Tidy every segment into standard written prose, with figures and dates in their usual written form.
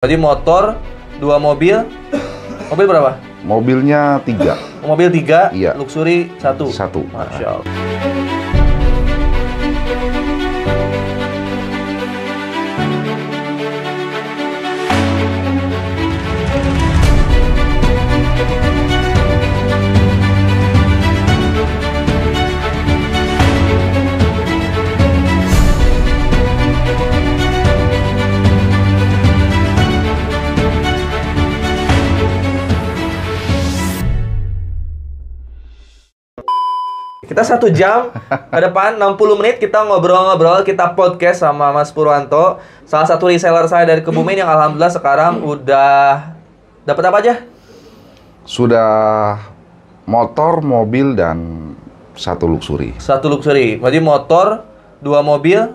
Berarti motor, 2 mobil. Mobil berapa? Mobilnya 3. Mobil 3, Iya. luxury 1. 1. Masya Allah. Kita 1 jam ke depan, 60 menit kita ngobrol-ngobrol, kita podcast sama Mas Purwanto, salah satu reseller saya dari Kebumen yang alhamdulillah sekarang udah dapat apa aja? Sudah motor, mobil, dan 1 luxury. 1 luxury. Berarti motor, 2 mobil.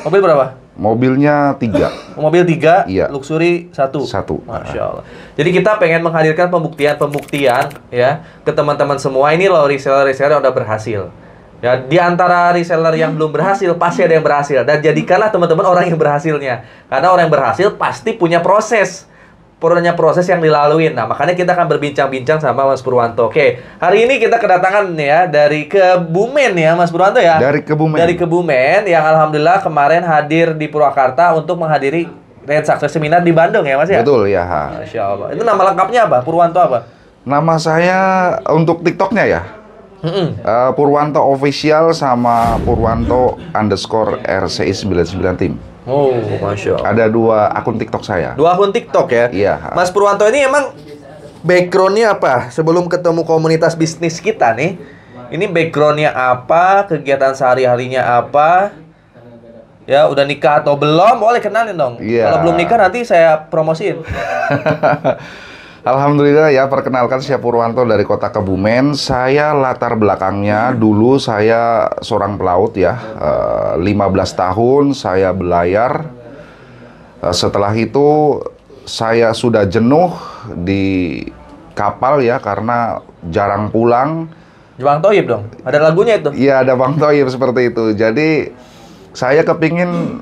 Mobil berapa? Mobilnya 3. Mobil 3, Iya. luxury 1. 1. Masya Allah. Jadi kita pengen menghadirkan pembuktian ya ke teman-teman semua. Ini loh reseller-reseller yang udah berhasil. Ya, di antara reseller yang belum berhasil pasti ada yang berhasil, dan jadikanlah teman-teman orang yang berhasilnya. Karena orang yang berhasil pasti punya proses yang dilaluin. Nah, makanya kita akan berbincang-bincang sama Mas Purwanto. Oke, hari ini kita kedatangan ya dari Kebumen ya, Mas Purwanto ya. Dari Kebumen. Dari Kebumen yang alhamdulillah kemarin hadir di Purwakarta untuk menghadiri Red Success Seminar di Bandung ya, Mas ya. Betul ya. Masya Allah. Itu nama lengkapnya apa? Purwanto apa? Nama saya untuk TikToknya ya. Purwanto Official sama Purwanto _RCI 99 Tim. Oh, Masya Allah. Ada 2 akun TikTok saya. 2 akun TikTok ya? Iya. Mas Purwanto ini emang background-nya apa? Sebelum ketemu komunitas bisnis kita nih, ini background-nya apa? Kegiatan sehari-harinya apa? Ya, udah nikah atau belum? Boleh kenalin dong. Iya. Kalau belum nikah nanti saya promosiin. Alhamdulillah ya, perkenalkan saya Purwanto dari kota Kebumen. Saya latar belakangnya dulu saya seorang pelaut ya, 15 tahun saya belayar. Setelah itu saya sudah jenuh di kapal ya, karena jarang pulang. Bang Toyib dong, ada lagunya itu. Iya, ada Bang Toyib seperti itu. Jadi saya kepingin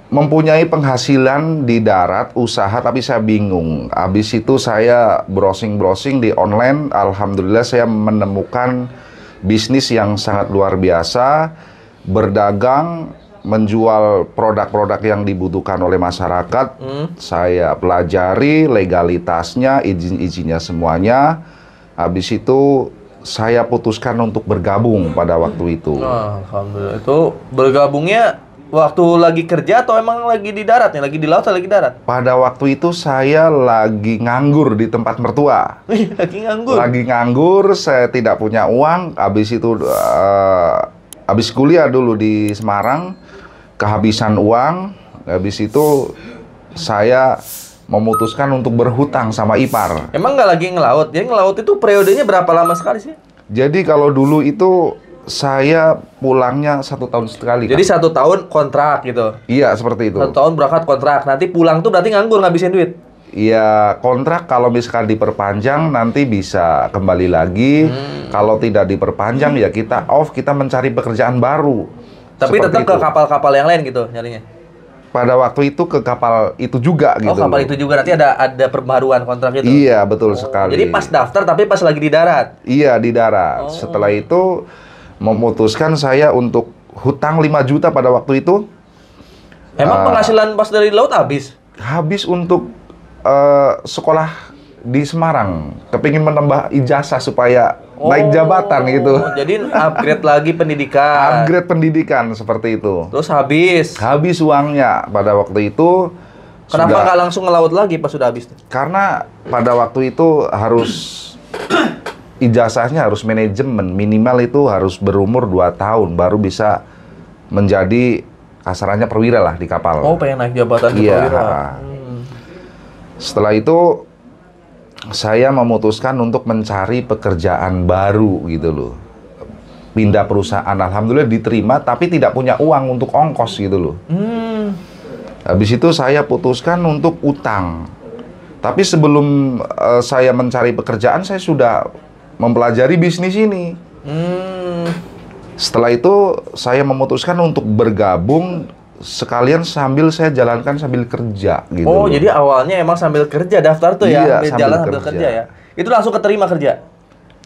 mempunyai penghasilan di darat, usaha, tapi saya bingung. Habis itu saya browsing-browsing di online. Alhamdulillah saya menemukan bisnis yang sangat luar biasa. Berdagang, menjual produk-produk yang dibutuhkan oleh masyarakat. Saya pelajari legalitasnya, izin-izinnya semuanya. Habis itu saya putuskan untuk bergabung pada waktu itu. Alhamdulillah. Itu bergabungnya waktu lagi kerja atau emang lagi di darat nih? Lagi di laut atau lagi di darat? Pada waktu itu saya lagi nganggur di tempat mertua. Lagi nganggur? Lagi nganggur, saya tidak punya uang. Habis itu, habis kuliah dulu di Semarang, kehabisan uang. Habis itu saya memutuskan untuk berhutang sama ipar. Emang nggak lagi ngelaut? Jadi ngelaut itu periodenya berapa lama sekali sih? Jadi kalau dulu itu saya pulangnya 1 tahun sekali. Jadi 1 tahun kontrak gitu? Iya, seperti itu. 1 tahun berangkat kontrak, nanti pulang tuh berarti nganggur ngabisin duit? Iya, kontrak kalau misalkan diperpanjang nanti bisa kembali lagi. Kalau tidak diperpanjang ya kita off, kita mencari pekerjaan baru. Tapi Seperti tetap ke itu. kapal-kapal yang lain gitu nyarinya? Pada waktu itu ke kapal itu juga gitu. Oh, kapal itu juga, nanti ada perbaruan kontrak itu? Iya, betul sekali. Jadi pas daftar tapi pas lagi di darat? Iya, di darat. Setelah itu memutuskan saya untuk hutang 5 juta pada waktu itu. Emang penghasilan pas dari laut habis? Habis untuk sekolah di Semarang. Kepingin menambah ijazah supaya naik jabatan gitu. Jadi upgrade lagi pendidikan? Upgrade pendidikan, seperti itu. Terus habis? Habis uangnya pada waktu itu. Kenapa nggak langsung ngelaut lagi pas sudah habis? Karena pada waktu itu harus ijazahnya harus manajemen, minimal itu harus berumur 2 tahun baru bisa menjadi kasarannya perwira lah di kapal. Oh, pengen naik jabatan ke Iya. perwira. Setelah itu saya memutuskan untuk mencari pekerjaan baru gitu loh. Pindah perusahaan, alhamdulillah diterima, tapi tidak punya uang untuk ongkos gitu loh. Habis itu saya putuskan untuk utang. Tapi sebelum saya mencari pekerjaan, saya sudah mempelajari bisnis ini. Setelah itu saya memutuskan untuk bergabung sekalian sambil saya jalankan sambil kerja gitu. Oh, jadi awalnya emang sambil kerja daftar tuh ya, Iya, sambil sambil jalan sambil kerja. kerja ya. Itu langsung keterima kerja.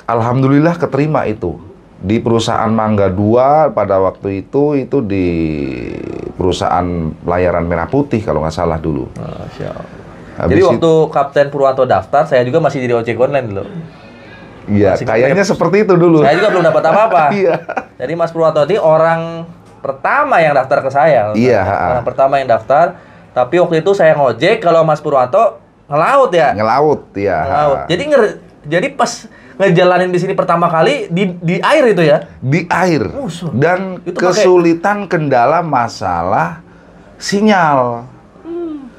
Alhamdulillah keterima itu di perusahaan Mangga 2 pada waktu itu di perusahaan pelayaran Merah Putih kalau nggak salah dulu. Masya Allah. Habis Jadi waktu Kapten Purwanto daftar, saya juga masih jadi ojek online dulu. Iya, masih kayaknya nge-rap. seperti itu dulu. Saya juga belum dapat apa-apa. Iya. Jadi Mas Purwanto ini orang pertama yang daftar ke saya. Iya, Orang pertama yang daftar. Tapi waktu itu saya ngojek, kalau Mas Purwanto ngelaut ya. Ngelaut, ya. Ngelaut. Jadi pas ngejalanin di sini pertama kali di air itu ya. Di air. Dan Itu kesulitan kendala masalah sinyal.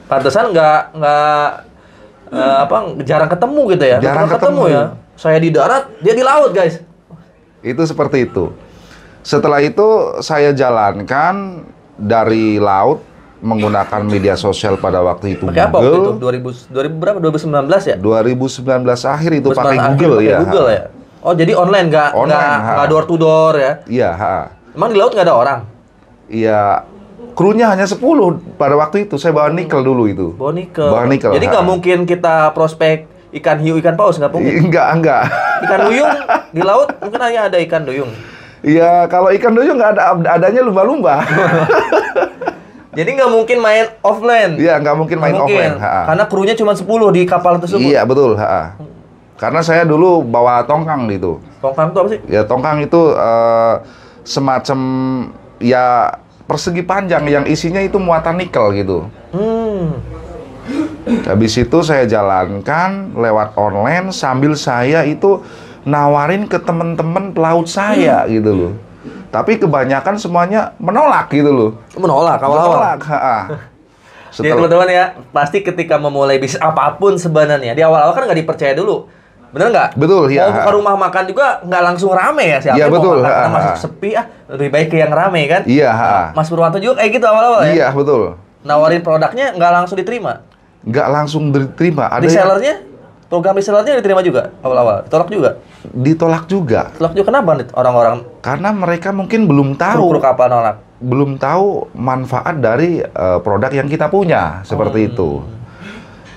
Pantesan nggak jarang ketemu gitu ya. Jarang Nggak ketemu ketemu. ya. Saya di darat, dia di laut, guys. Itu seperti itu. Setelah itu saya jalankan dari laut menggunakan media sosial pada waktu itu Pakai apa waktu itu? Google. 2000 berapa? 2019 ya? 2019 akhir itu 2019 pakai akhir Google pakai ya. Google ya. Oh, jadi online nggak door to door ya. Iya, Emang di laut nggak ada orang? Iya, krunya hanya 10 pada waktu itu. Saya bawa nikel dulu itu. Bawa nikel. Bawa nikel. Jadi nggak mungkin kita prospek ikan hiu, ikan paus, nggak mungkin. Enggak. Ikan duyung di laut mungkin hanya ada ikan duyung. Iya, kalau ikan duyung nggak adanya lumba-lumba. Jadi nggak mungkin main offline. Iya, nggak mungkin main Nggak mungkin. offline. Karena krunya cuma 10 di kapal tersebut. Iya, betul. Karena saya dulu bawa tongkang gitu. Tongkang itu apa sih? Ya, tongkang itu semacam ya persegi panjang yang isinya itu muatan nikel gitu. Habis itu saya jalankan lewat online sambil saya itu nawarin ke teman-teman pelaut saya gitu loh. Tapi kebanyakan semuanya menolak gitu loh. Menolak awal-awal. Menolak, Jadi teman-teman ya, pasti ketika memulai bisnis apapun sebenarnya, di awal-awal kan nggak dipercaya dulu. Bener nggak? Betul, ya. Mau buka rumah makan juga nggak langsung rame ya. Siapa Iya, yang betul, mau makan karena masuk sepi, lebih baik ke yang rame kan? Iya, Mas Purwanto juga kayak gitu awal-awal ya? Iya, betul. Nawarin produknya nggak langsung diterima. Nggak langsung diterima. Ada Resellernya, program resellernya diterima juga awal-awal. Ditolak juga. ditolak juga. Ditolak juga kenapa nih orang-orang Karena mereka mungkin belum tahu. kru kapal nolak? Belum tahu manfaat dari produk yang kita punya, seperti itu.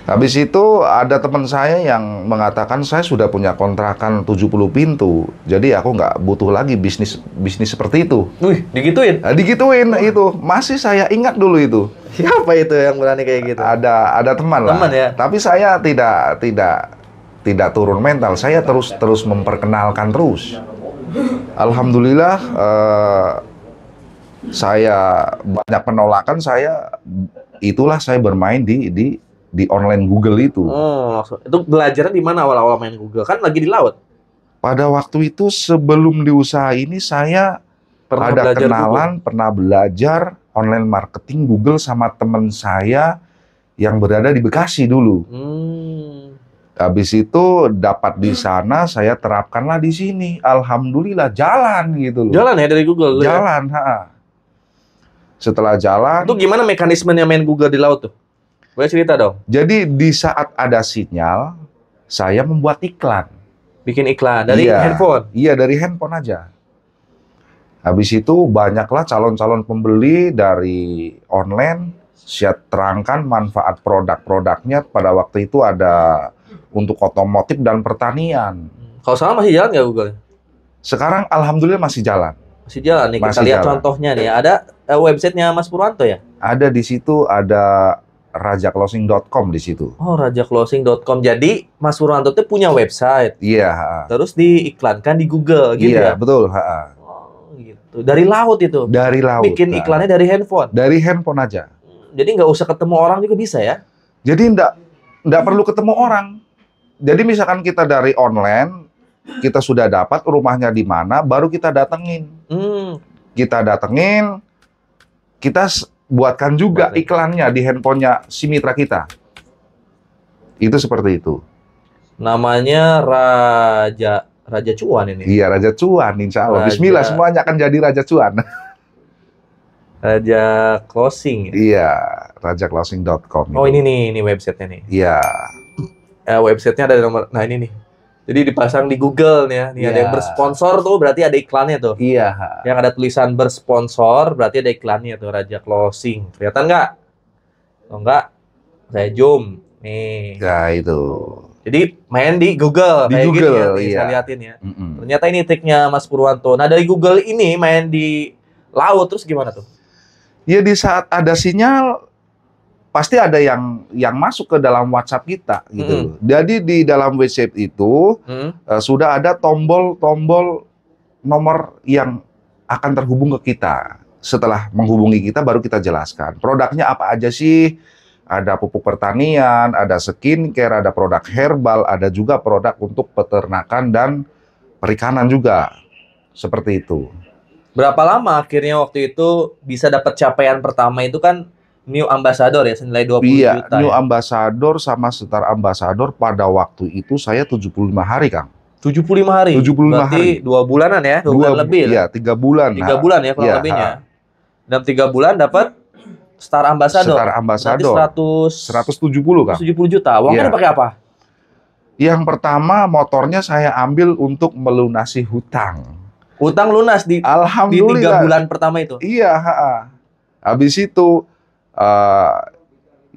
Habis itu ada teman saya yang mengatakan saya sudah punya kontrakan 70 pintu, jadi aku nggak butuh lagi bisnis seperti itu. Wih, digituin? Nah, digituin itu, masih saya ingat dulu itu. Siapa itu yang berani kayak gitu? Ada teman lah. Teman ya? Tapi saya tidak turun mental, saya terus memperkenalkan terus. Alhamdulillah. Saya banyak penolakan, itulah saya bermain di online Google itu. Oh, itu belajarnya di mana awal-awal main Google? Kan lagi di laut. Pada waktu itu sebelum di usaha ini saya ada kenalan, pernah belajar online marketing Google sama teman saya yang berada di Bekasi dulu. Habis itu dapat di sana, saya terapkanlah di sini. Alhamdulillah jalan gitu loh. Jalan ya dari Google? Jalan, Setelah jalan. Itu gimana mekanismenya main Google di laut tuh? Boleh cerita dong? Jadi di saat ada sinyal, saya membuat iklan. Bikin iklan dari handphone? Iya, dari handphone aja. Habis itu banyaklah calon-calon pembeli dari online. Saya terangkan manfaat produk-produknya. Pada waktu itu ada untuk otomotif dan pertanian. Kalau salah masih jalan nggak Google? Sekarang alhamdulillah masih jalan. Masih jalan nih, kita lihat contohnya nih. Ada websitenya Mas Purwanto ya? Ada di situ, ada rajaclosing.com di situ. Oh, rajaclosing.com. Jadi Mas Purwanto itu punya website. Iya. Terus diiklankan di Google gitu ya? Iya, betul. Oh, gitu. Dari laut itu? Dari laut. Bikin iklannya dari handphone? Dari handphone aja. Jadi nggak usah ketemu orang juga bisa ya? Jadi nggak perlu ketemu orang. Jadi misalkan kita dari online, kita sudah dapat rumahnya di mana, baru kita datengin. Kita datengin, kita buatkan juga iklannya di handphonenya si mitra kita. Itu seperti itu. Namanya Raja Cuan ini. Iya, Raja Cuan, insya Allah. Bismillah, semuanya akan jadi Raja Cuan. Raja Closing. Iya, rajaclosing.com. Oh, ini websitenya nih. Iya. Websitenya ada nomor. Nah, ini nih. Jadi dipasang di Google nih ya. Nih ada Iya. yang bersponsor tuh berarti ada iklannya tuh. Iya. Yang ada tulisan bersponsor berarti ada iklannya tuh, Raja Closing. Kelihatan nggak? Kalau nggak, saya zoom. Nih. Ya itu. Jadi main di Google Di kayak gini Google, ya. Nih, iya. saya liatin ya. Mm-mm. Ternyata ini triknya Mas Purwanto. Nah dari Google ini main di laut terus gimana tuh? Ya di saat ada sinyal pasti ada yang masuk ke dalam WhatsApp kita gitu. Jadi di dalam WhatsApp itu sudah ada tombol-tombol nomor yang akan terhubung ke kita. Setelah menghubungi kita baru kita jelaskan. Produknya apa aja sih? Ada pupuk pertanian, ada skincare, ada produk herbal, ada juga produk untuk peternakan dan perikanan juga. Seperti itu. Berapa lama akhirnya waktu itu bisa dapat capaian pertama itu kan New Ambassador ya, senilai 20 Iya, juta New ya? Ambassador sama Star Ambassador pada waktu itu saya 75 hari, Kang. 75 hari? 75 Berarti hari. 2 bulanan ya? 2 bulan lebih Iya, 3 bulan. 3 bulan ya kurang iya, lebihnya. Dalam 3 bulan dapat Star Ambassador. Star Ambassador. Berarti 170, Kang. 170 juta. Uangnya Iya. dipakai apa? Yang pertama motornya saya ambil untuk melunasi hutang. Utang lunas di 3 Alhamdulillah. bulan pertama itu? Iya, habis itu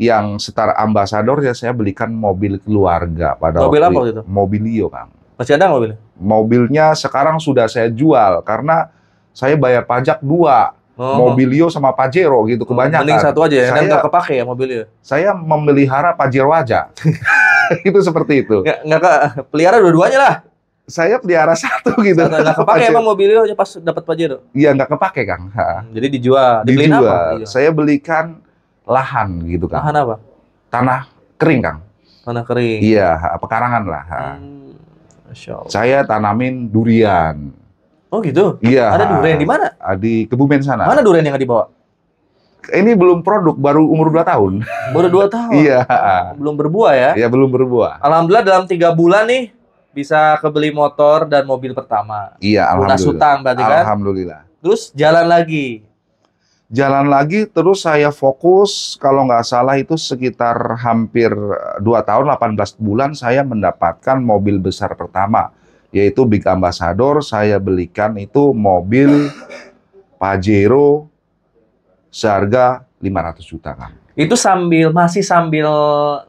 yang Star Ambassador ya saya belikan mobil keluarga pada Mobil waktu apa waktu itu? Mobilio, Kang. Masih ada nggak mobilnya? Mobilnya sekarang sudah saya jual karena saya bayar pajak 2. Oh. Mobilio sama Pajero gitu kebanyakan. Mending satu aja ya, kan Saya, nggak kepake ya mobilnya. saya memelihara Pajero aja. Itu seperti itu. Nggak pelihara dua-duanya lah. Saya pelihara satu gitu. Nggak kepake Pajero. emang mobilnya aja pas dapat Pajero. Iya nggak kepake, Kang. Jadi dijual. Dibeliin apa? Dijual. Saya belikan lahan gitu, Kang. Lahan apa? Tanah kering, Kang. Tanah kering. Iya, pekarangan lah. Masya Allah. Saya tanamin durian. Oh gitu? Iya. Ada durian di mana? Di Kebumen sana. Mana durian yang nggak dibawa? Ini belum produk, baru umur 2 tahun. Baru 2 tahun. Iya. Belum berbuah ya? Iya, belum berbuah. Alhamdulillah dalam 3 bulan nih bisa kebeli motor dan mobil pertama. Iya, Lunas alhamdulillah. hutang berarti kan? Alhamdulillah. Terus jalan lagi. Jalan lagi, terus saya fokus, kalau nggak salah itu sekitar hampir 2 tahun, 18 bulan saya mendapatkan mobil besar pertama, yaitu Big Ambassador. Saya belikan itu mobil Pajero seharga 500 juta, Kang. Itu masih sambil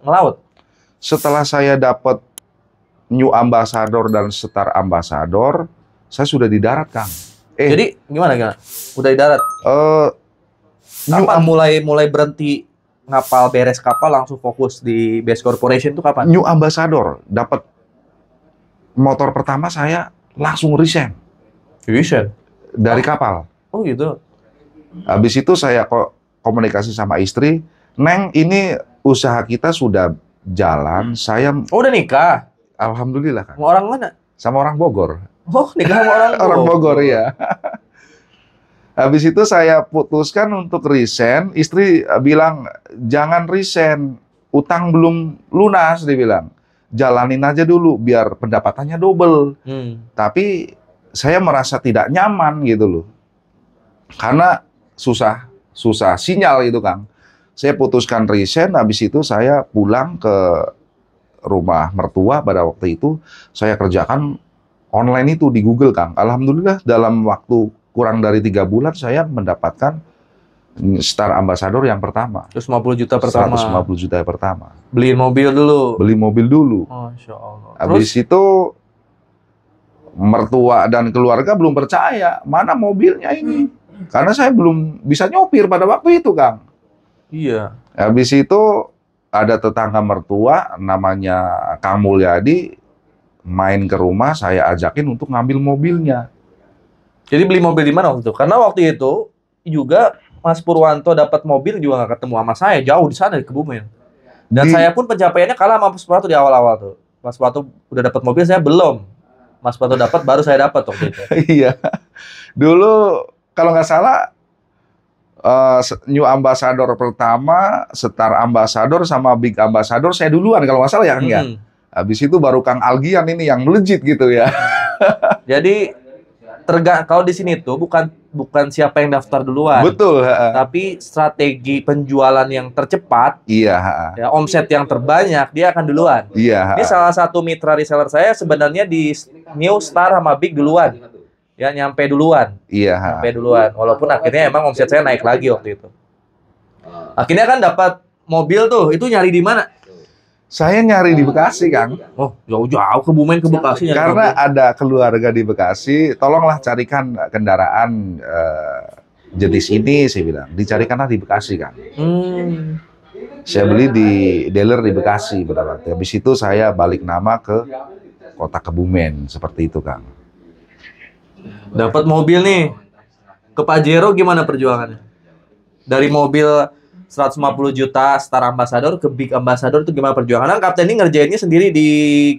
ngelaut? Setelah saya dapat New Ambassador dan Star Ambassador, saya sudah di darat, Kang. Jadi gimana? Udah di darat? Kapan mulai berhenti ngapal beres kapal langsung fokus di base corporation tuh kapan? New Ambassador dapat motor pertama saya langsung resign dari kapal. Oh gitu. Habis itu saya komunikasi sama istri, Neng, ini usaha kita sudah jalan. Saya Oh udah nikah? alhamdulillah, Kang. Sama orang mana? Sama orang Bogor. Oh nikah sama orang Orang Bogor ya. Habis itu saya putuskan untuk resign. Istri bilang, jangan resign, utang belum lunas, dia bilang. Jalanin aja dulu, biar pendapatannya double. Tapi saya merasa tidak nyaman gitu loh. Karena susah sinyal itu, Kang. Saya putuskan resign, habis itu saya pulang ke rumah mertua pada waktu itu. Saya kerjakan online itu di Google, Kang. Alhamdulillah dalam waktu kurang dari 3 bulan saya mendapatkan Star Ambassador yang pertama. 150 juta pertama. 150 juta pertama. Beliin mobil dulu. Beli mobil dulu. Masya Allah. Habis itu mertua dan keluarga belum percaya mana mobilnya ini. Karena saya belum bisa nyopir pada waktu itu, Kang. Iya. Habis itu ada tetangga mertua namanya Kang Mulyadi main ke rumah, saya ajakin untuk ngambil mobilnya. Jadi beli mobil di mana waktu itu? Karena waktu itu juga Mas Purwanto dapat mobil juga nggak ketemu sama saya, jauh di sana di Kebumen. Dan saya pun pencapaiannya kalah sama Mas Purwanto di awal-awal tuh. Mas Purwanto udah dapat mobil, saya belum. Mas Purwanto dapat, baru saya dapat waktu itu. Iya. Dulu kalau nggak salah New Ambassador pertama, Star Ambassador sama Big Ambassador saya duluan kalau nggak salah ya, Kang ya. Habis itu baru Kang Algian ini yang melejit gitu ya. Jadi Kalau di sini tuh bukan siapa yang daftar duluan, Betul. tapi strategi penjualan yang tercepat, Iya. ya omset yang terbanyak dia akan duluan. Iya. Ini salah satu mitra reseller saya sebenarnya di New Star sama Big duluan, ya nyampe duluan, Iya. Walaupun akhirnya emang omset saya naik lagi waktu itu. Akhirnya kan dapat mobil tuh, itu nyari di mana? Saya nyari di Bekasi, Kang. Oh, jauh-jauh Kebumen ke Bekasi nyari Karena mobil. ada keluarga di Bekasi, tolonglah carikan kendaraan jenis ini, saya bilang. Dicarikanlah di Bekasi, Kang. Saya beli di dealer di Bekasi, benar. Habis itu saya balik nama ke kota Kebumen, seperti itu, Kang. Dapat mobil nih. Ke Pajero gimana perjuangannya? Dari mobil 150 juta Star Ambassador ke Big Ambassador itu gimana perjuangan? Kan Kapten ini ngerjainnya sendiri di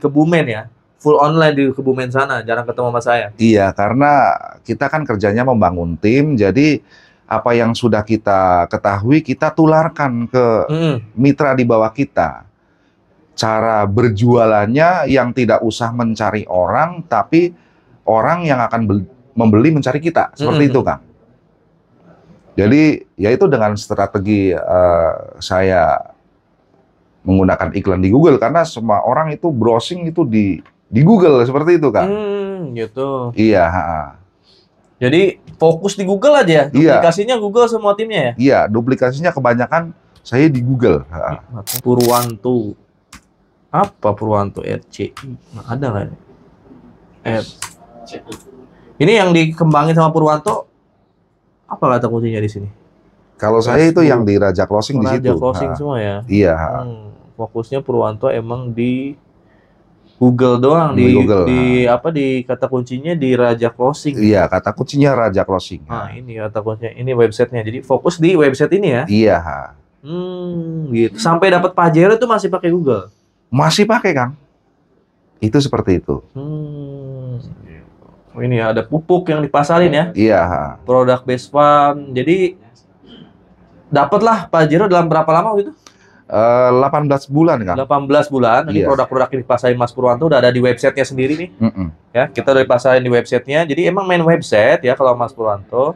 Kebumen ya. Full online di Kebumen sana, jarang ketemu sama saya. Iya, karena kita kan kerjanya membangun tim, jadi apa yang sudah kita ketahui kita tularkan ke mitra di bawah kita. Cara berjualannya yang tidak usah mencari orang, tapi orang yang akan membeli mencari kita. Seperti itu, Kang. Jadi, yaitu dengan strategi saya menggunakan iklan di Google, karena semua orang itu browsing itu di Google, seperti itu, Kang. Gitu. Iya. Jadi, fokus di Google aja. Duplikasinya Google semua timnya ya? Iya, duplikasinya kebanyakan saya di Google. Purwanto. Apa Purwanto RCI? Ada nggak ini? Ini yang dikembangin sama Purwanto, apa kata kuncinya di sini? Kalau saya itu yang di Raja Closing di situ. Raja Closing semua ya? Iya. Fokusnya Purwanto emang di Google doang, Di Google, di kata kuncinya di Raja Closing. Iya, kata kuncinya Raja Closing. Nah, ini kata kuncinya, ini websitenya. Jadi fokus di website ini ya? Iya. Gitu. Sampai dapat Pajero itu masih pakai Google? Masih pakai, Kang. Itu seperti itu. Ini ya, ada pupuk yang dipasarin ya? Iya. Produk Best Farm. Jadi dapatlah Pajero dalam berapa lama gitu? 18 bulan, Kang. 18 bulan. Ini produk-produk yang dipasarin Mas Purwanto udah ada di websitenya sendiri nih. Ya, kita udah dipasarin di websitenya. Jadi emang main website ya kalau Mas Purwanto.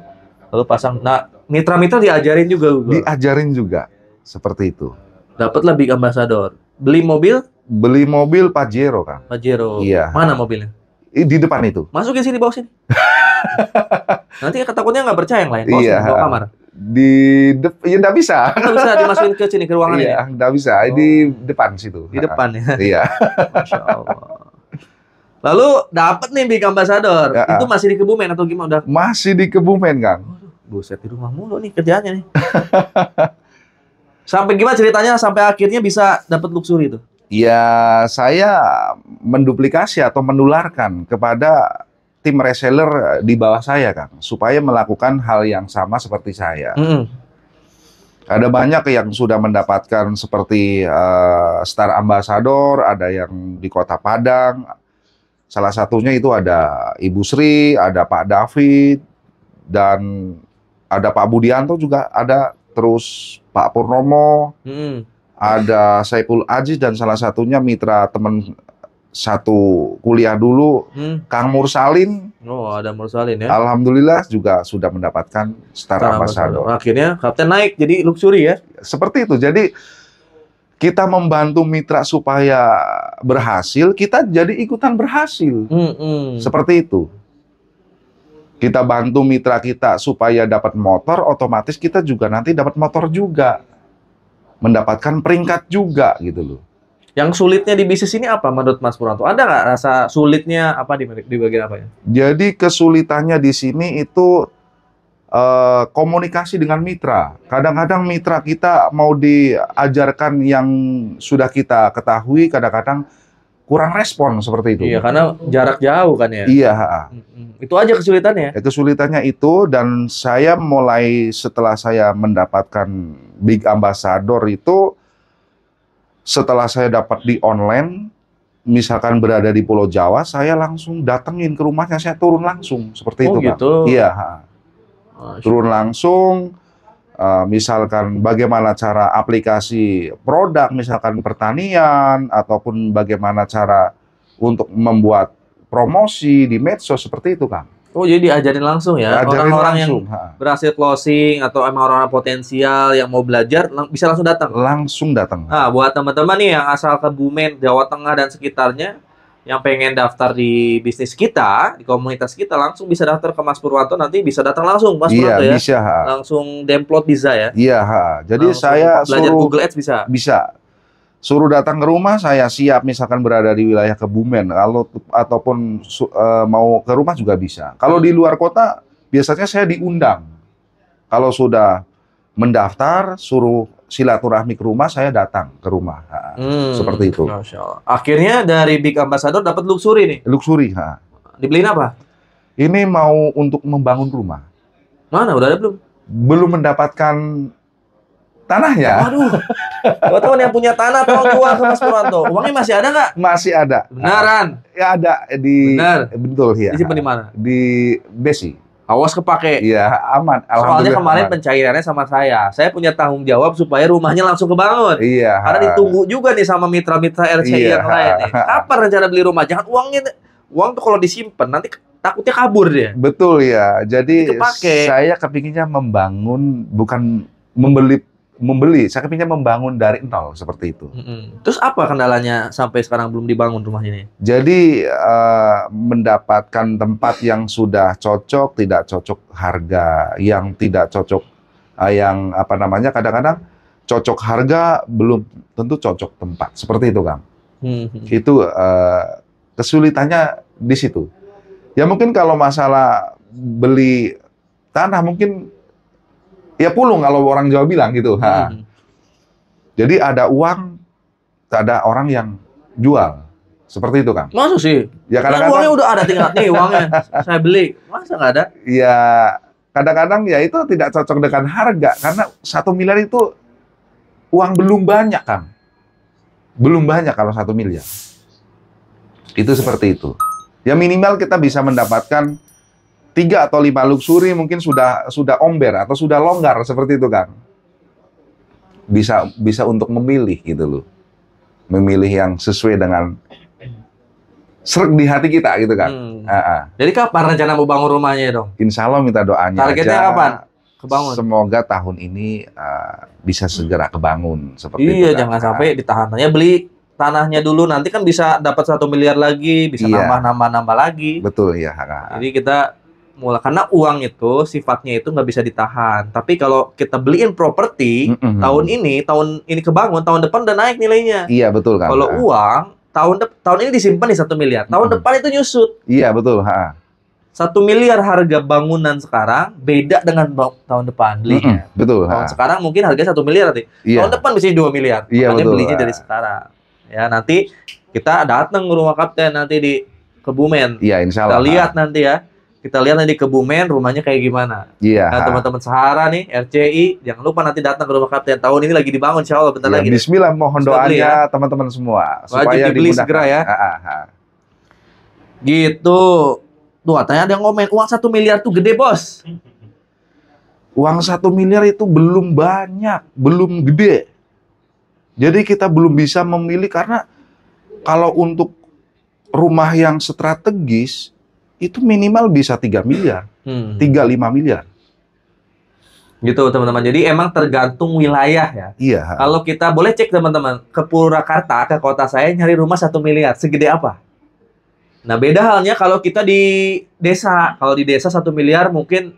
Lalu pasang. Nah, mitra-mitra diajarin juga Google. Diajarin juga. Seperti itu. Dapatlah Big Ambassador. Beli mobil? Beli mobil Pajero, Kang. Pajero. Iya. Mana mobilnya? Di depan itu. Masukin sini, bawa sini. Nanti takutnya nggak percaya yang lain. Bawa Iya. sini, bawa kamar. Ya nggak bisa. Nggak bisa dimasukin ke sini, ke ruangan ini? Iya, nggak bisa. Di depan situ. Di depan ya? Iya. Masya Allah. Lalu dapat nih Big Ambassador. Itu masih di Kebumen atau gimana? Masih di Kebumen, Kang. Buset, di rumah mulu nih kerjaannya nih. Sampai gimana ceritanya sampai akhirnya bisa dapat luxury itu? Ya, saya menduplikasi atau menularkan kepada tim reseller di bawah saya, Kang, supaya melakukan hal yang sama seperti saya. Ada banyak yang sudah mendapatkan seperti Star Ambassador, ada yang di Kota Padang. Salah satunya itu ada Ibu Sri, ada Pak David, dan ada Pak Budianto juga ada, terus Pak Purnomo, ada Saiful Aziz, dan salah satunya mitra teman satu kuliah dulu, Kang Mursalin. Oh, ada Mursalin ya. Alhamdulillah juga sudah mendapatkan Star Ambassador. Akhirnya Kapten naik jadi luxury ya. Seperti itu. Jadi kita membantu mitra supaya berhasil, kita jadi ikutan berhasil. Seperti itu. Kita bantu mitra kita supaya dapat motor, otomatis kita juga nanti dapat motor juga. Mendapatkan peringkat juga gitu loh. Yang sulitnya di bisnis ini apa menurut Mas Purwanto? Ada nggak rasa sulitnya apa di bagian apa ya? Jadi kesulitannya di sini itu komunikasi dengan mitra. Kadang-kadang mitra kita mau diajarkan yang sudah kita ketahui, kadang-kadang kurang respon seperti itu. Iya, karena jarak jauh kan ya. Iya. Itu aja kesulitannya. Kesulitannya itu, dan saya mulai setelah saya mendapatkan Big Ambassador itu, setelah saya dapat di online, misalkan berada di Pulau Jawa, saya langsung datengin ke rumahnya, saya turun langsung seperti itu, gitu. Pak. Iya. Turun langsung. Misalkan bagaimana cara aplikasi produk, misalkan pertanian, ataupun bagaimana cara untuk membuat promosi di medsos, seperti itu, Kang. Oh, jadi diajarin langsung ya? Ajarin Orang-orang yang langsung. Ha. berhasil closing atau emang orang-orang potensial yang mau belajar bisa langsung datang. Langsung datang. Nah, buat teman-teman nih yang asal Kebumen, Jawa Tengah dan sekitarnya yang pengen daftar di bisnis kita, di komunitas kita, langsung bisa daftar ke Mas Purwanto, nanti bisa datang langsung Mas Iya, Purwanto ya. bisa. Ha. Langsung demplot bisa ya. Iya, ha. Jadi Langsung saya belajar suruh Google Ads bisa. bisa. Suruh datang ke rumah, saya siap misalkan berada di wilayah Kebumen, kalau ataupun mau ke rumah juga bisa. Kalau di luar kota, biasanya saya diundang. Kalau sudah mendaftar, suruh silaturahmi ke rumah, saya datang ke rumah. Seperti itu. Masya Allah. Akhirnya dari Big Ambassador dapat luxury nih. Luxury. Ha. Dibeliin apa? Ini mau untuk membangun rumah. Mana? Udah ada belum? Belum mendapatkan tanahnya. Waduh. Teman-teman yang punya tanah tolong jual ke Mas Purwanto. Uangnya masih ada nggak? Masih ada. Beneran? Ya ada di. Benar. Betul ya. Disimpan di mana? Di Besi. Awas kepake. Iya, aman. Soalnya Alhamdulillah kemarin aman. pencairannya sama saya. Saya punya tanggung jawab supaya rumahnya langsung kebangun. Iya. Karena ditunggu juga nih sama mitra-mitra RCI Iya. yang lain nih. Kapan rencana beli rumah? Jangan uang tuh kalau disimpan nanti takutnya kabur dia. Betul ya. Jadi Kepake. saya kepinginnya membangun, bukan membeli. Saya kepinginnya membangun dari nol seperti itu. Terus apa kendalanya sampai sekarang belum dibangun rumah ini? Jadi mendapatkan tempat yang sudah cocok, tidak cocok harga, yang tidak cocok, yang apa namanya, kadang-kadang cocok harga belum tentu cocok tempat. Seperti itu, Kang. Itu kesulitannya di situ. Ya mungkin kalau masalah beli tanah mungkin ya pulung kalau orang Jawa bilang gitu. Jadi ada uang, ada orang yang jual. Seperti itu, Kang. Masa sih? Ya Kan kadang-kadang uangnya udah ada, tinggal nih uangnya. Saya beli. Masa nggak ada? ya kadang-kadang ya itu tidak cocok dengan harga karena 1 miliar itu uang belum banyak, Kang. Belum banyak kalau 1 miliar. Itu seperti itu. Ya minimal kita bisa mendapatkan 3 atau 5 luxury mungkin sudah omber atau sudah longgar seperti itu, Kang. Bisa untuk memilih gitu loh. Memilih yang sesuai dengan sreg di hati kita gitu, Kang. Jadi kapan rencana mau bangun rumahnya dong? Insya Allah minta doanya Targetnya aja. kapan? Kebangun. Semoga tahun ini bisa segera kebangun seperti itu. Iya, Kang. jangan sampai ditahan. Ya beli tanahnya dulu, nanti kan bisa dapat 1 miliar lagi, bisa Iya. nambah lagi. Betul ya, Kang. Jadi kita mulai, karena uang itu sifatnya itu nggak bisa ditahan. Tapi kalau kita beliin properti tahun ini kebangun, tahun depan udah naik nilainya. Iya, betul, Kang. Kalau uang tahun ini disimpan di 1 miliar, tahun depan itu nyusut. Iya, betul. 1 miliar harga bangunan sekarang beda dengan tahun depan belinya. Betul. Tahun sekarang mungkin harganya 1 miliar nanti. Iya. Tahun depan bisa 2 miliar. Iya, Makanya betul. belinya dari sekarang. Ya, nanti kita datang ke rumah Kapten nanti di Kebumen. Iya, insya Kita Allah. lihat nanti ya. Kita lihat nanti di Kebumen rumahnya kayak gimana. Iya. Nah, teman-teman Sahara nih, RCI, jangan lupa nanti datang ke rumah Kapten. Tahun ini lagi dibangun, insya Allah bentar Ya, lagi. Bismillah, mohon Sudah beli doanya teman-teman semua supaya dibeli dimudahkan. segera ya. Gitu. Tuh, katanya ada yang ngomen, uang 1 miliar tuh gede, Bos. Uang 1 miliar itu belum banyak, belum gede. Jadi kita belum bisa memilih karena kalau untuk rumah yang strategis itu minimal bisa 3 miliar, 3-5 miliar. Gitu, teman-teman. Jadi emang tergantung wilayah ya. Iya. Kalau kita boleh cek teman-teman, ke Purwakarta, ke kota saya nyari rumah 1 miliar, segede apa? Nah, beda halnya kalau kita di desa. Kalau di desa 1 miliar mungkin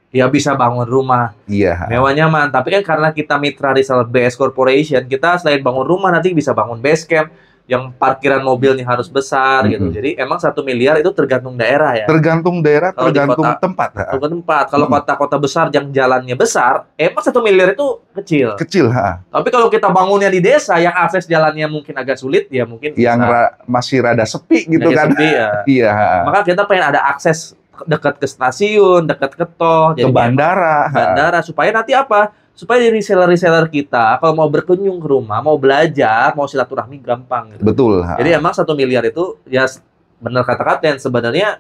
ya bisa bangun rumah Iya. mewah nyaman. Tapi kan karena kita mitra reseller BS Corporation, kita selain bangun rumah nanti bisa bangun base camp yang parkiran mobilnya harus besar gitu. Jadi emang 1 miliar itu tergantung daerah ya. Tergantung daerah, Kalau di tergantung kota- tempat. Tergantung tempat. Kalau kota-kota besar yang jalannya besar, emang 1 miliar itu kecil. Kecil. Tapi kalau kita bangunnya di desa yang akses jalannya mungkin agak sulit, ya mungkin Yang bisa. masih rada sepi gitu Agak kan. sepi, ya. Iya. Maka kita pengen ada akses dekat ke stasiun, dekat ke tol, Ke bandara. bandara, supaya nanti apa? Supaya di reseller-reseller kita kalau mau berkunjung ke rumah, mau belajar, mau silaturahmi gampang gitu. Betul. Jadi emang 1 miliar itu ya benar kata Kapten sebenarnya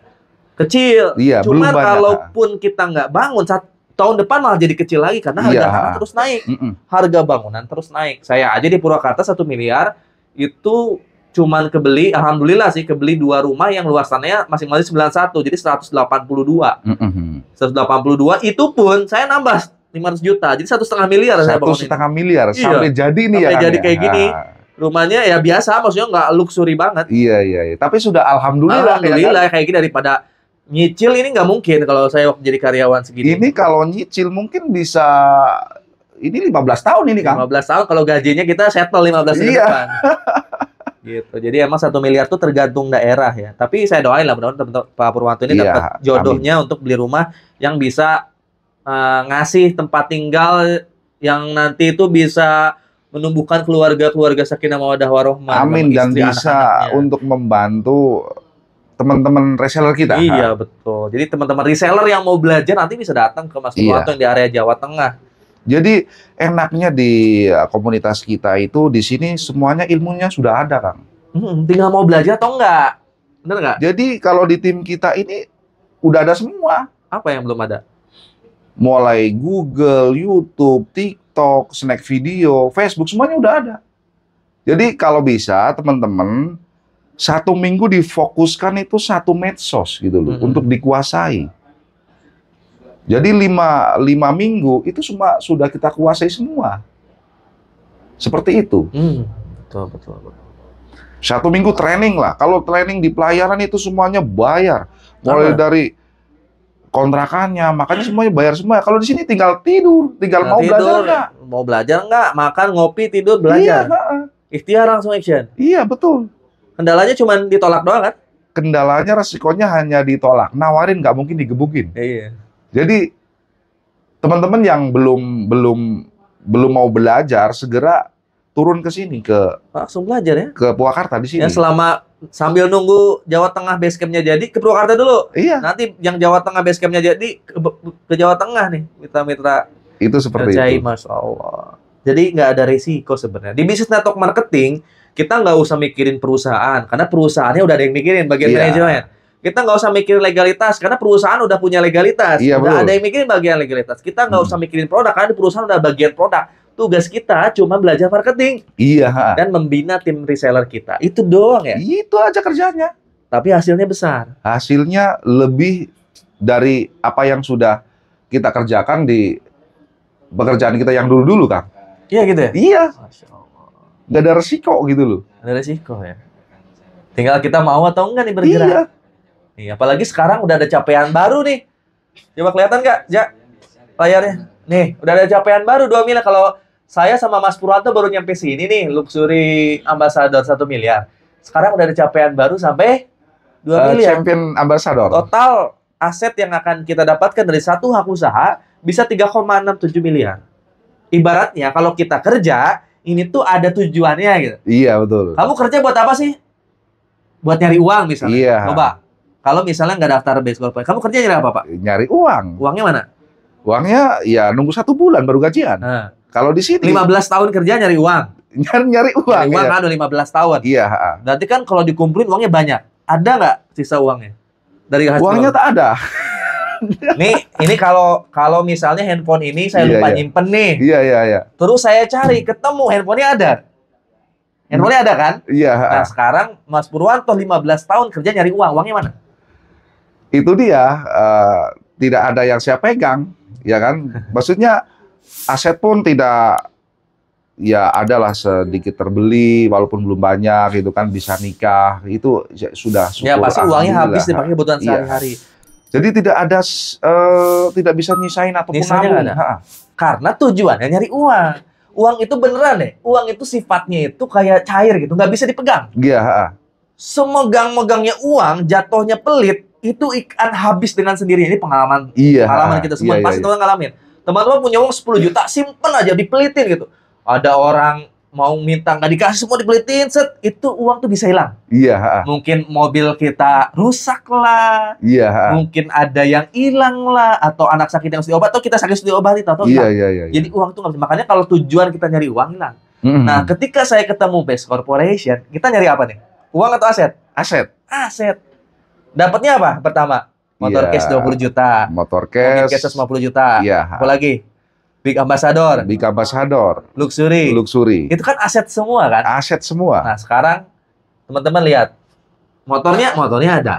kecil. Iya, Cuma belum banyak. kalaupun kita nggak bangun tahun depan malah jadi kecil lagi karena harga Iya. tanah terus naik. Mm-mm. Harga bangunan terus naik. Saya aja di Purwakarta 1 miliar itu cuman kebeli, alhamdulillah sih, kebeli 2 rumah yang luasannya masing-masing 91, jadi 182. 182 itu pun saya nambah 500 juta, jadi 1,5 miliar saya bangun ini. 1,5 miliar Iya. sampai jadi nih ya. Sampai Kang, jadi ya? kayak gini. Ah. Rumahnya ya biasa, maksudnya nggak luxury banget. Iya, iya, iya. Tapi sudah alhamdulillah. Alhamdulillah kayak gini, daripada nyicil ini nggak mungkin kalau saya waktu jadi karyawan segini. Ini kalau nyicil mungkin bisa ini 15 tahun ini, Kang. 15 tahun kalau gajinya kita settle 15 tahun Iya. depan. Gitu. Jadi emang 1 miliar tuh tergantung daerah ya. Tapi saya doain lah mudah-mudahan teman-teman Pak Purwanto ini Iya, dapat jodohnya untuk beli rumah yang bisa ngasih tempat tinggal yang nanti itu bisa menumbuhkan keluarga sakinah mawaddah warahmah. Amin, dan istri, bisa anak-anaknya. untuk membantu teman-teman reseller kita. Iya, betul. Jadi teman-teman reseller yang mau belajar nanti bisa datang ke Mas Purwanto yang di area Jawa Tengah. Jadi enaknya di komunitas kita itu di sini semuanya ilmunya sudah ada, Kang. Tinggal mau belajar atau enggak? Bener nggak? Jadi kalau di tim kita ini udah ada semua. Apa yang belum ada? Mulai Google, YouTube, TikTok, Snack Video, Facebook, semuanya udah ada. Jadi kalau bisa teman-teman 1 minggu difokuskan itu 1 medsos gitu loh, untuk dikuasai. Jadi 5 minggu itu semua sudah kita kuasai semua. Seperti itu. Betul. 1 minggu training lah. Kalau training di pelayaran itu semuanya bayar. Mulai dari kontrakannya, makanya semuanya bayar semua. Kalau di sini tinggal tidur, tinggal mau belajar nggak? Mau belajar nggak? Makan, ngopi, tidur, belajar. Iya, Ikhtiar langsung action. iya betul. Kendalanya cuma ditolak doang kan? Kendalanya resikonya hanya ditolak. Nawarin nggak mungkin digebukin. Iya. Jadi teman-teman yang belum mau belajar segera turun ke sini Langsung belajar ya. ke Purwakarta di sini. Ya selama sambil nunggu Jawa Tengah base camp-nya jadi ke Purwakarta dulu. Iya. Nanti yang Jawa Tengah base camp-nya jadi ke Jawa Tengah nih, mitra-mitra Itu seperti RCI, itu. Masya Allah. Jadi nggak ada risiko sebenarnya. Di bisnis network marketing, kita nggak usah mikirin perusahaan, karena perusahaannya udah ada yang mikirin bagian Iya. manajemen. Kita nggak usah mikirin legalitas, karena perusahaan udah punya legalitas. Iya, Udah betul. ada yang mikirin bagian legalitas. Kita nggak usah mikirin produk, karena di perusahaan udah bagian produk. Tugas kita cuma belajar marketing Iya. dan membina tim reseller kita. Itu doang ya. Itu aja kerjanya. Tapi hasilnya besar. Hasilnya lebih dari apa yang sudah kita kerjakan di pekerjaan kita yang dulu-dulu, Kang. Iya gitu ya? Iya, Masya Allah. nggak ada resiko gitu loh. Ada resiko ya. Tinggal kita mau atau enggak nih bergerak. Iya. Nih, apalagi sekarang udah ada capaian baru nih. Coba kelihatan nggak, Ja? Layarnya. Nih, udah ada capaian baru 2 miliar. Kalau saya sama Mas Purwanto baru nyampe sini nih, Luxury Ambassador 1 miliar. Sekarang udah ada capaian baru sampai 2 miliar. Champion Ambassador. Total aset yang akan kita dapatkan dari satu hak usaha bisa 3,67 miliar. Ibaratnya kalau kita kerja, ini tuh ada tujuannya gitu. Iya, betul. Kamu kerja buat apa sih? Buat nyari uang misalnya. Iya. Coba. Kalau misalnya nggak daftar base corporate, kamu kerja nyari apa, Pak? Nyari uang. Uangnya mana? Uangnya ya nunggu 1 bulan baru gajian. Nah, Kalau di sini 15 tahun kerja nyari uang. nyari uang. Nyari uang Iya. kan udah 15 tahun. Iya. Berarti kan kalau dikumpulin uangnya banyak. Ada nggak sisa uangnya? Dari hasil Uangnya tak ada. Nih, ini kalau misalnya handphone ini saya Iya, lupa iya. nyimpen nih. Iya. Terus saya cari, ketemu handphonenya ada. Handphonenya ada kan? Iya. Nah, sekarang Mas Purwanto 15 tahun kerja nyari uang. Uangnya mana? Itu dia, tidak ada yang saya pegang, ya kan? Maksudnya aset pun tidak, ya adalah sedikit terbeli, walaupun belum banyak, gitu kan, bisa nikah, itu sudah syukur. Ya pasti uangnya Alhamdulillah. habis dipakai kebutuhan Iya. sehari-hari. Jadi tidak ada, tidak bisa nyisain ataupun Nyisanya nabung. nggak ada. Karena tujuannya nyari uang. Uang itu beneran deh. Uang itu sifatnya itu kayak cair gitu, nggak bisa dipegang. Iya. Semegang-megangnya uang, jatuhnya pelit, itu ikan habis dengan sendirinya. Ini pengalaman Iya. pengalaman kita semua. Iya, Pasti iya. teman ngalamin. Teman-teman punya uang 10 juta, simpen aja, dipelitin gitu. Ada orang mau minta nggak dikasih, semua dipelitin, set. Itu uang tuh bisa hilang. Iya. Mungkin mobil kita rusak lah, Iya. mungkin ada yang hilang lah, atau anak sakit yang harus diobat, atau kita sakit harus diobati, atau hilang. Iya. Jadi uang tuh nggak bisa. Makanya kalau tujuan kita nyari uang hilang. Mhm. Nah, ketika saya ketemu Best Corporation, kita nyari apa nih? Uang atau aset? Aset, Aset. Dapatnya apa? Pertama, motor Iya. cash 20 juta. motor Mobil cash, cash 50 juta. Iya. Apa lagi? Big Ambassador, Big Ambassador, Luxury. luxury, Itu kan aset semua kan? aset semua. Nah, sekarang Teman-teman lihat. Motornya ada.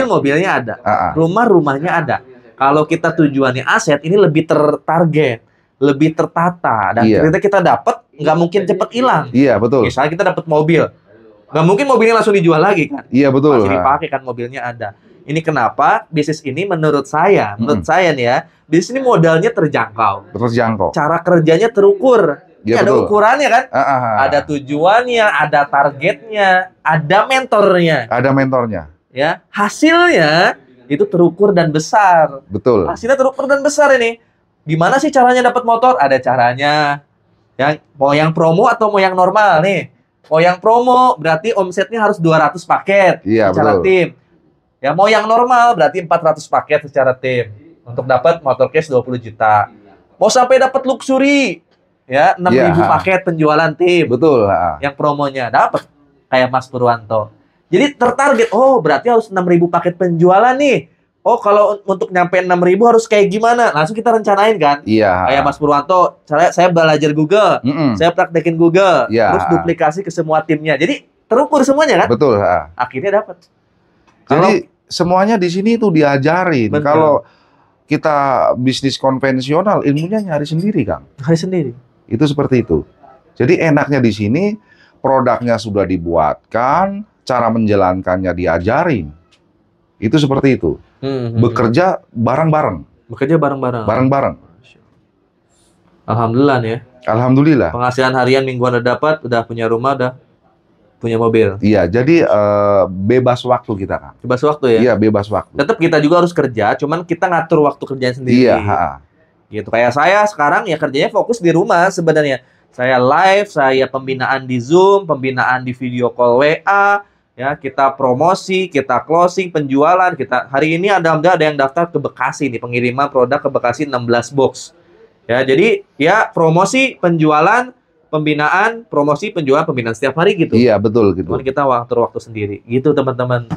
Mobilnya ada. Rumahnya ada. Kalau kita tujuannya aset, ini lebih tertarget, lebih tertata. Dan ternyata kita dapat, nggak mungkin cepat hilang. Iya, betul. Misalnya kita dapat mobil, nggak mungkin mobilnya langsung dijual lagi kan? Iya, betul. Masih dipakai kan, mobilnya ada. Ini kenapa bisnis ini menurut saya nih ya, bisnis ini modalnya terjangkau. Cara kerjanya terukur. Ya, ada ukurannya kan? Ada tujuannya, ada targetnya, ada mentornya. Ya, hasilnya itu terukur dan besar. Betul. Hasilnya terukur dan besar ini. Gimana sih caranya dapat motor? Ada caranya. Mau yang promo atau mau yang normal nih? Mau yang promo berarti omsetnya harus 200 paket secara tim. Ya, mau yang normal berarti 400 paket secara tim untuk dapat motor cash 20 juta. Mau sampai dapat luxury, ya 6.000 paket penjualan tim. Betul. Yang promonya dapat kayak Mas Purwanto. Jadi tertarget, oh berarti harus 6.000 paket penjualan nih. Oh kalau untuk nyampe 6.000 harus kayak gimana? Langsung kita rencanain kan? Iya. Kayak Mas Purwanto, saya belajar Google, saya praktekin Google, terus duplikasi ke semua timnya. Jadi terukur semuanya kan? Betul. Akhirnya dapat. Jadi semuanya di sini tuh diajarin. Kalau kita bisnis konvensional, ilmunya nyari sendiri, Kang. Nyari sendiri. Itu seperti itu. Jadi enaknya di sini, produknya sudah dibuatkan, cara menjalankannya diajarin. Itu seperti itu. Bekerja bareng-bareng. Bareng-bareng. Alhamdulillah nih ya. Alhamdulillah. Penghasilan harian mingguan udah dapat, udah punya rumah, udah punya mobil. Iya, jadi bebas waktu kita, Kang. Bebas waktu ya? Iya, bebas waktu. Tetap kita juga harus kerja, cuman kita ngatur waktu kerjanya sendiri. Iya, gitu. Kayak saya sekarang ya kerjanya fokus di rumah sebenarnya. Saya live, saya pembinaan di Zoom, pembinaan di video call WA, ya kita promosi, kita closing, penjualan, kita hari ini ada yang daftar ke Bekasi nih, pengiriman produk ke Bekasi 16 box. Ya, jadi ya promosi, penjualan, pembinaan, promosi, penjualan, pembinaan setiap hari gitu. Iya, betul gitu. Cuman kita waktu sendiri. Gitu teman-teman.